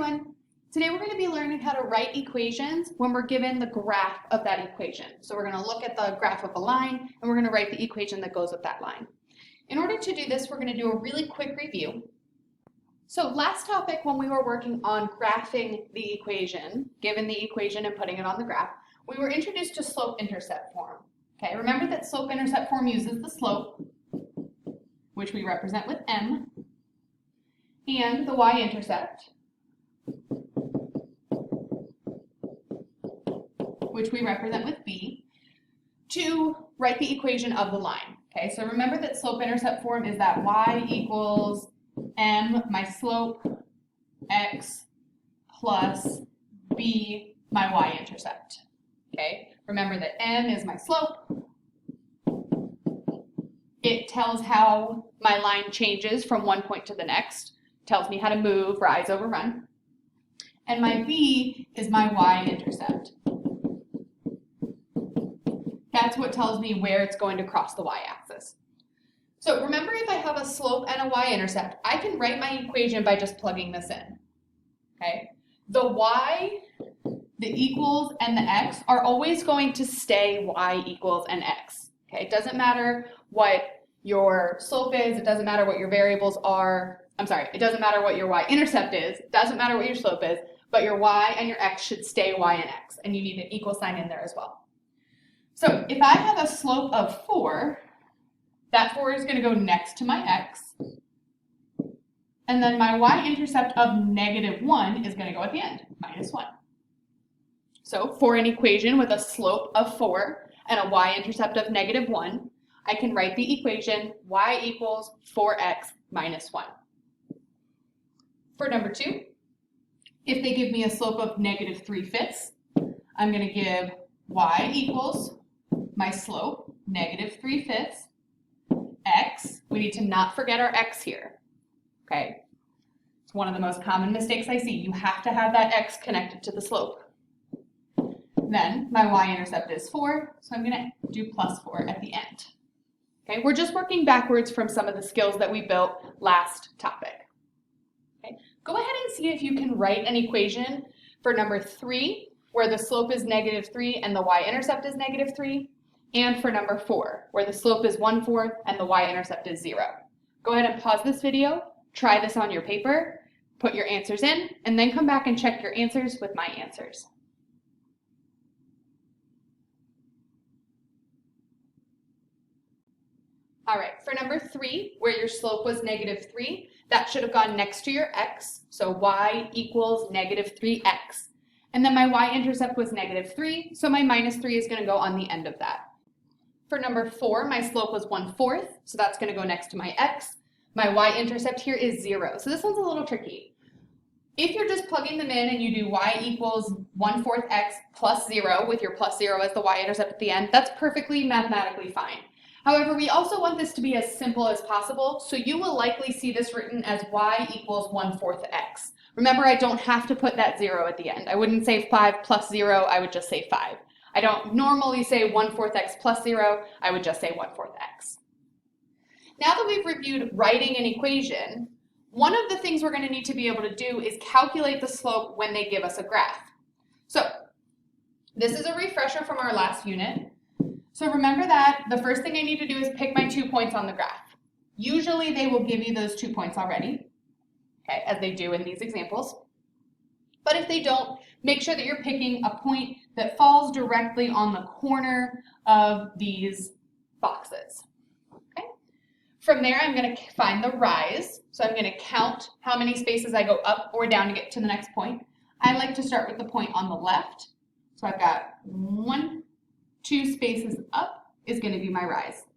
everyone. Today we're going to be learning how to write equations when we're given the graph of that equation. So we're going to look at the graph of a line and we're going to write the equation that goes with that line. In order to do this, we're going to do a really quick review. So last topic, when we were working on graphing the equation, given the equation and putting it on the graph, we were introduced to slope-intercept form. Okay, remember that slope-intercept form uses the slope, which we represent with m, and the y-intercept, which we represent with b, to write the equation of the line. Okay, so remember that slope-intercept form is that y equals m, my slope, x, plus b, my y-intercept. Okay, remember that m is my slope. It tells how my line changes from one point to the next. Tells me how to move, rise over run. And my b is my y-intercept. That's what tells me where it's going to cross the y-axis. So remember, if I have a slope and a y-intercept, I can write my equation by just plugging this in. Okay? The y, the equals, and the x are always going to stay y equals and x. Okay? It doesn't matter what your slope is, it doesn't matter what your variables are. It doesn't matter what your y-intercept is, it doesn't matter what your slope is, but your y and your x should stay y and x, and you need an equal sign in there as well. So if I have a slope of 4, that 4 is going to go next to my x, and then my y-intercept of -1 is going to go at the end, -1. So for an equation with a slope of 4 and a y-intercept of -1, I can write the equation y equals 4x minus 1. For number 2, if they give me a slope of -3/5, I'm going to give y equals my slope, -3/5, x. We need to not forget our x here, okay? It's one of the most common mistakes I see. You have to have that x connected to the slope. Then my y-intercept is 4, so I'm going to do +4 at the end. Okay, we're just working backwards from some of the skills that we built last topic. Okay, go ahead and see if you can write an equation for number 3, where the slope is -3 and the y-intercept is -3, and for number 4, where the slope is 1/4 and the y-intercept is 0. Go ahead and pause this video, try this on your paper, put your answers in, and then come back and check your answers with my answers. All right, for number 3, where your slope was -3, that should have gone next to your x, so y equals -3x. And then my y-intercept was -3, so my -3 is going to go on the end of that. For number 4, my slope was 1/4, so that's going to go next to my x. My y-intercept here is 0, so this one's a little tricky. If you're just plugging them in and you do y equals 1/4 x plus 0 with your +0 as the y-intercept at the end, that's perfectly mathematically fine. However, we also want this to be as simple as possible, so you will likely see this written as y equals 1/4 x. Remember, I don't have to put that 0 at the end. I wouldn't say 5 plus 0, I would just say 5. I don't normally say 1/4 x plus 0, I would just say 1/4 x. Now that we've reviewed writing an equation, one of the things we're going to need to be able to do is calculate the slope when they give us a graph. So this is a refresher from our last unit. So remember that the first thing I need to do is pick my 2 points on the graph. Usually they will give you those 2 points already, okay, as they do in these examples. But if they don't, make sure that you're picking a point that falls directly on the corner of these boxes. Okay? From there, I'm going to find the rise. So I'm going to count how many spaces I go up or down to get to the next point. I like to start with the point on the left. So I've got 1, 2 spaces up is going to be my rise.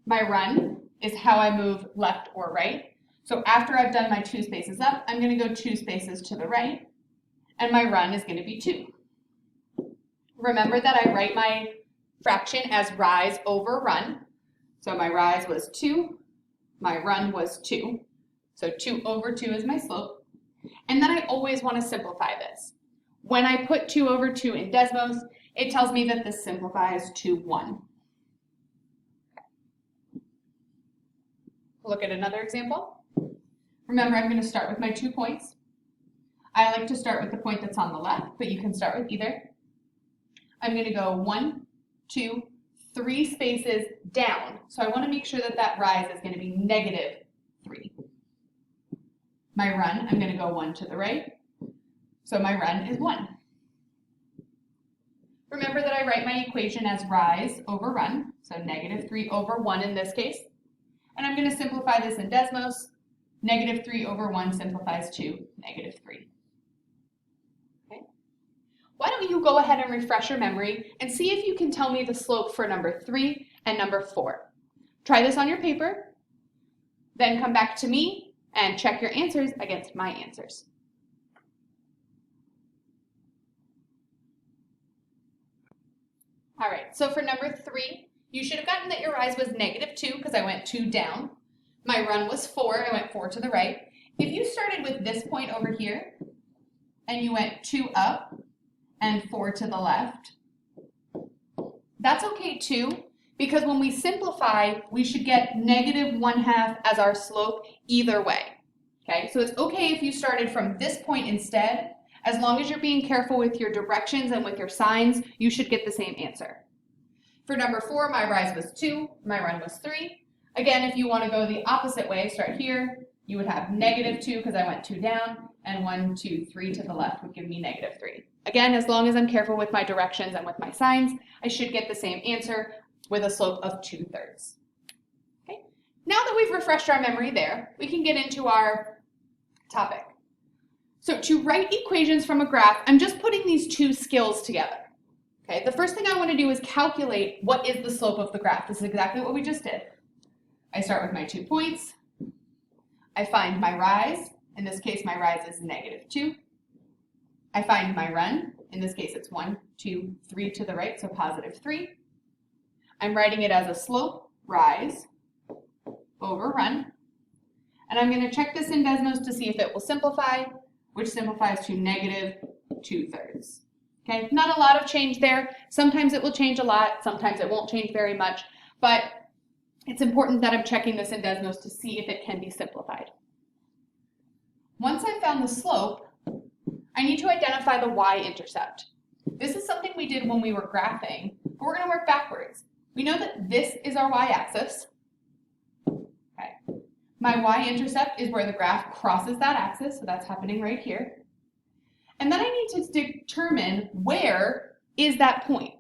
My run is how I move left or right. So after I've done my 2 spaces up, I'm going to go 2 spaces to the right, and my run is going to be 2. Remember that I write my fraction as rise over run. So my rise was 2, my run was 2. So 2 over 2 is my slope. And then I always want to simplify this. When I put 2 over 2 in Desmos, it tells me that this simplifies to 1. Look at another example. Remember, I'm going to start with my 2 points. I like to start with the point that's on the left, but you can start with either. I'm going to go 1, 2, 3 spaces down. So I want to make sure that that rise is going to be -3. My run, I'm going to go 1 to the right. So my run is 1. Remember that I write my equation as rise over run, so -3 over 1 in this case. And I'm going to simplify this in Desmos. -3 over 1 simplifies to -3. Okay. Why don't you go ahead and refresh your memory and see if you can tell me the slope for number 3 and number 4. Try this on your paper, then come back to me and check your answers against my answers. All right, so for number 3, you should have gotten that your rise was -2 because I went 2 down. My run was 4, I went 4 to the right. If you started with this point over here and you went 2 up and 4 to the left, that's okay too, because when we simplify, we should get -1/2 as our slope either way. Okay, so it's okay if you started from this point instead. As long as you're being careful with your directions and with your signs, you should get the same answer. For number 4, my rise was 2, my run was 3. Again, if you want to go the opposite way, start here, you would have -2 because I went 2 down, and 1, 2, 3 to the left would give me -3. Again, as long as I'm careful with my directions and with my signs, I should get the same answer with a slope of 2/3. Okay. Now that we've refreshed our memory there, we can get into our topic. So to write equations from a graph, I'm just putting these 2 skills together. Okay, the first thing I want to do is calculate what is the slope of the graph. This is exactly what we just did. I start with my 2 points. I find my rise. In this case, my rise is -2. I find my run. In this case, it's 1, 2, 3 to the right, so +3. I'm writing it as a slope, rise, over run. And I'm going to check this in Desmos to see if it will simplify, which simplifies to -2/3. Okay, not a lot of change there. Sometimes it will change a lot, sometimes it won't change very much, but it's important that I'm checking this in Desmos to see if it can be simplified. Once I've found the slope, I need to identify the y-intercept. This is something we did when we were graphing, but we're going to work backwards. We know that this is our y-axis. Okay. My y-intercept is where the graph crosses that axis, so that's happening right here. And then I need to determine where is that point.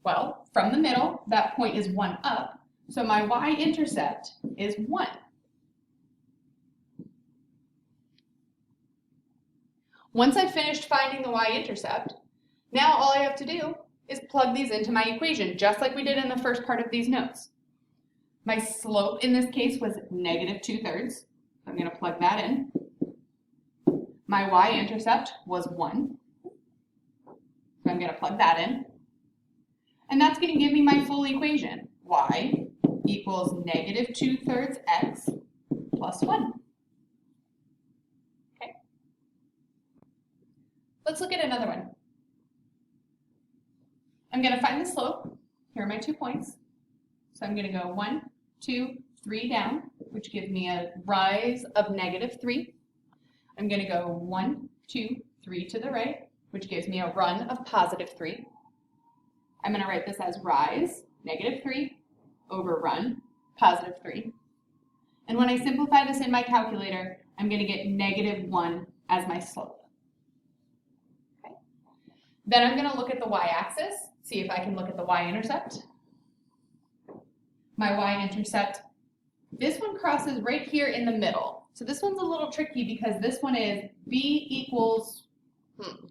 Well, from the middle, that point is 1 up, so my y-intercept is 1. Once I've finished finding the y-intercept, now all I have to do is plug these into my equation, just like we did in the first part of these notes. My slope in this case was -2/3, so I'm going to plug that in. My y-intercept was 1, so I'm going to plug that in. And that's going to give me my full equation. Y equals -2/3 x plus 1. Okay. Let's look at another one. I'm going to find the slope. Here are my 2 points. So I'm going to go 1, 2, 3 down, which gives me a rise of -3. I'm going to go 1, 2, 3 to the right, which gives me a run of +3. I'm going to write this as rise, -3, over run, +3. And when I simplify this in my calculator, I'm going to get -1 as my slope. Okay. Then I'm going to look at the y-axis, see if I can look at the y-intercept. My y-intercept, this one crosses right here in the middle. So this one's a little tricky because this one is b equals,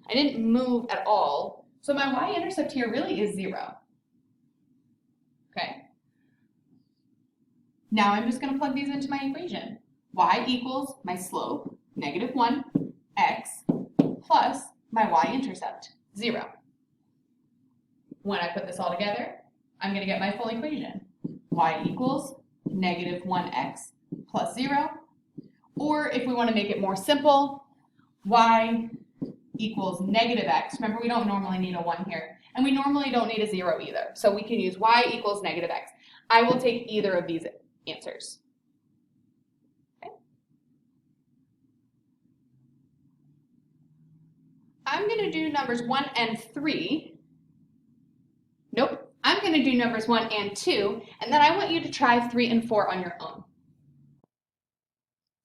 I didn't move at all. So my y-intercept here really is 0. Okay. Now I'm just going to plug these into my equation. Y equals my slope, -1, x, plus my y-intercept, 0. When I put this all together, I'm going to get my full equation. Y equals -1x plus 0. Or if we want to make it more simple, y equals -x. Remember, we don't normally need a 1 here. And we normally don't need a 0 either. So we can use y equals -x. I will take either of these answers. Okay. I'm going to do numbers 1 and 3. Nope, I'm going to do numbers 1 and 2, and then I want you to try 3 and 4 on your own.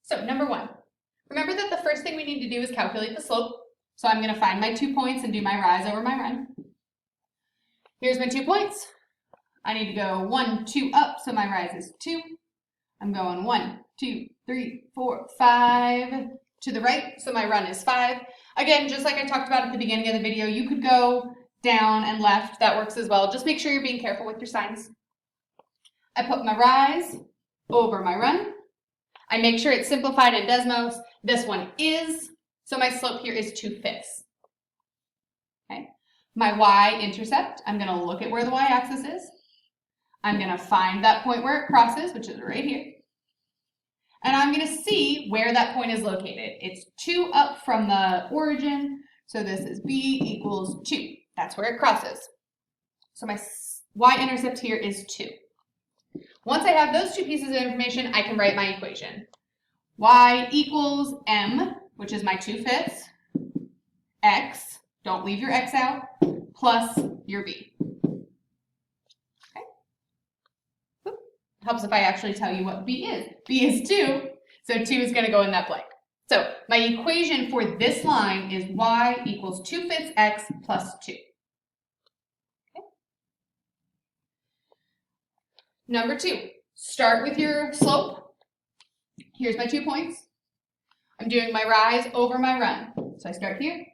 So number 1, remember that the first thing we need to do is calculate the slope. So I'm going to find my 2 points and do my rise over my run. Here's my 2 points. I need to go 1, 2 up, so my rise is 2. I'm going 1, 2, 3, 4, 5 to the right, so my run is 5. Again, just like I talked about at the beginning of the video, you could go down and left. That works as well. Just make sure you're being careful with your signs. I put my rise over my run. I make sure it's simplified in Desmos. This one is, so my slope here is 2/5. Okay. My y-intercept, I'm going to look at where the y-axis is. I'm going to find that point where it crosses, which is right here. And I'm going to see where that point is located. It's 2 up from the origin, so this is b equals 2. That's where it crosses. So my y-intercept here is 2. Once I have those 2 pieces of information, I can write my equation. Y equals m, which is my 2/5, x, don't leave your x out, plus your b. Helps if I actually tell you what b is. B is 2, so 2 is going to go in that blank. So my equation for this line is y equals 2/5 x plus 2. Okay. Number 2, start with your slope. Here's my 2 points. I'm doing my rise over my run. So I start here,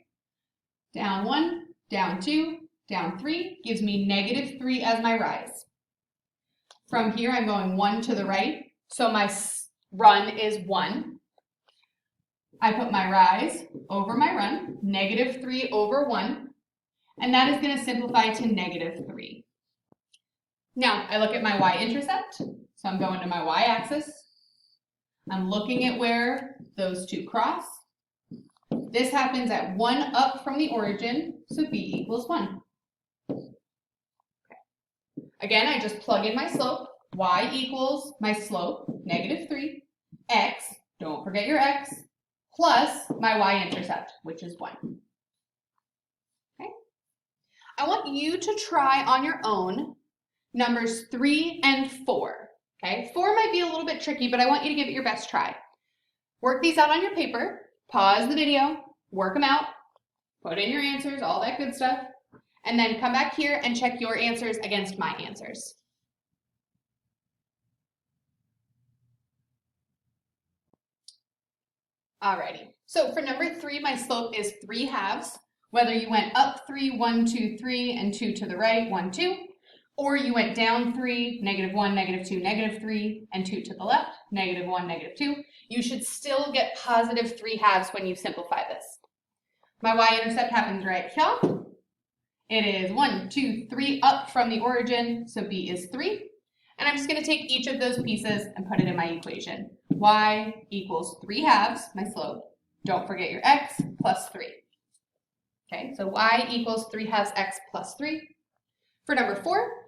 down 1, down 2, down 3, gives me -3 as my rise. From here, I'm going 1 to the right, so my run is 1. I put my rise over my run, -3 over 1, and that is going to simplify to -3. Now, I look at my y-intercept, so I'm going to my y-axis. I'm looking at where those 2 cross. This happens at 1 up from the origin, so b equals 1. Again, I just plug in my slope. Y equals my slope, -3, x, don't forget your x, plus my y-intercept, which is 1. Okay. I want you to try on your own numbers 3 and 4. Okay, 4 might be a little bit tricky, but I want you to give it your best try. Work these out on your paper, pause the video, work them out, put in your answers, all that good stuff. And then come back here and check your answers against my answers. Alrighty, so for number 3, my slope is 3/2. Whether you went up 3, 1, 2, 3, and 2 to the right, 1, 2, or you went down 3, -1, -2, -3, and 2 to the left, -1, -2, you should still get positive 3/2 when you simplify this. My y-intercept happens right here. It is 1, 2, 3 up from the origin, so b is 3. And I'm just going to take each of those pieces and put it in my equation. Y equals 3/2, my slope. Don't forget your x, plus 3. Okay, so y equals 3/2 x plus 3. For number 4,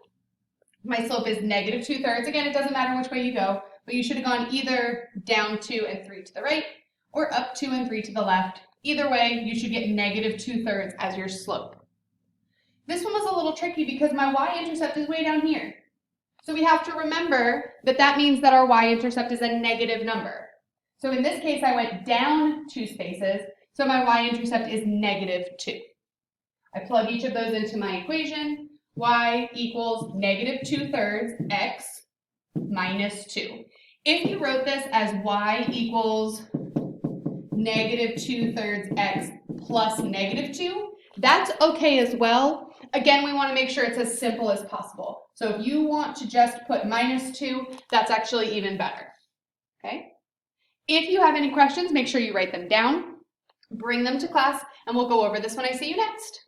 my slope is -2/3. Again, it doesn't matter which way you go, but you should have gone either down 2 and 3 to the right, or up 2 and 3 to the left. Either way, you should get -2/3 as your slope. This one was a little tricky because my y-intercept is way down here. So we have to remember that that means that our y-intercept is a negative number. So in this case, I went down 2 spaces, so my y-intercept is -2. I plug each of those into my equation. Y equals -2/3 x minus 2. If you wrote this as y equals -2/3 x plus -2, that's okay as well. Again, we want to make sure it's as simple as possible. So if you want to just put -2, that's actually even better. Okay? If you have any questions, make sure you write them down, bring them to class, and we'll go over this when I see you next.